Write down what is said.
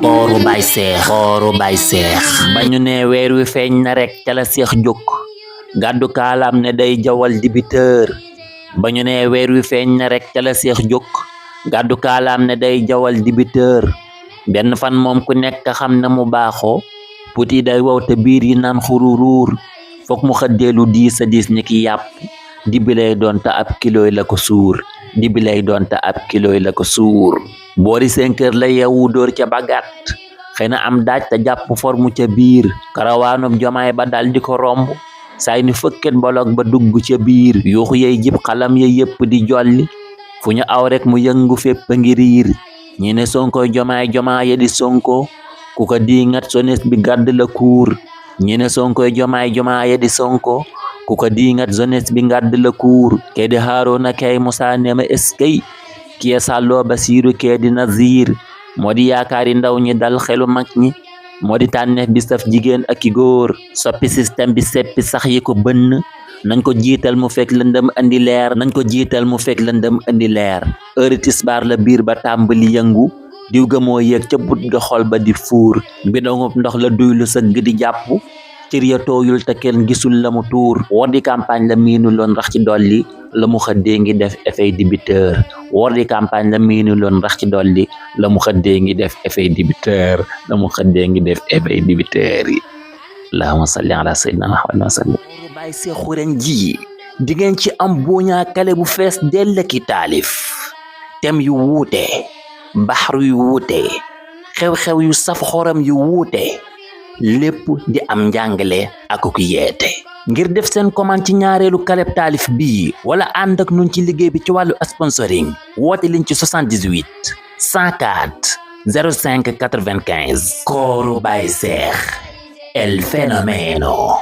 kooru bay seex ba ñu ne weer wi feeñ na rek ca la seex jóg gàddu kaalaam ne day jawal dibiteur ba ñu ne weer wi feeñ na rek ca la seex jóg gàddu kaalaam ne day jawal dibiteur benn fan moom ku nekk xam na mu baaxoo puti day wow te biir yi naan xururuur fokk mu xëddeelu diis a diis ni ki yàpp dibi lay doon te ab kiloy la ko suur dibi lay doon te ab kiloy la ko suur boori 5 heures la yeewu dóor ca bagat xëy na am daaj te jàpp formu ca biir karawaanub jomaay ba dal di ko romb saay ni fëkket bolog ba dugg ca biir yuuxu yey jib xalam ya yépp di jolli fu ñu aw rek mu yëngu fépp a ngi riir ñi ne sonkoy jomaay di sonko ku ko di ngat sones bi gàdd la kuur ñi ne sonkoy jomaay di sonko ku ko di ngat jeunesse bi ngàdd la kuur kee di Haaruna kay Musaa nema eskay kii Sàlloo Basiiru kee di Naziir moo di yaakaari ndaw ñi dal xelu mag ñi moo di tànneef bi saf jigéen ak i góor soppi système bi seppi sax yi ko bënn nañ ko jiital mu fekk lëndëm andi leer heure tisbaar la biir ba tàmbali yëngu diw ga moo yéeg ca but ga xol ba di fuur bidongub ndox la duylu sëgg di jàpp cër ya tooyul te kenn gisul la mu tuur wor di campagne la miinu loon rax ci dolli la mu xëddee ngi def effet débiteur wor di campagne la miinu loon rax ci dolli la mu xëddee ngi def effet débiteur yi allahumma salli ala sayyidina Muhammad wa sallam bàyyi seexu ren ji di ngeen ci am booñaa kale bu fees dell ki taalif tem yu wuute baxru yu wuute xew-xew yu saf xoram yu wuute lépp di am njàngale ak ku yeete ngir def seen commande ci ñaareelu kaleb taalif bii wala ànd ak nun ci liggéey bi ci wàllu sponsoring woote liñ ci 78 104 05 95 kooru Baye Seex el fenomeno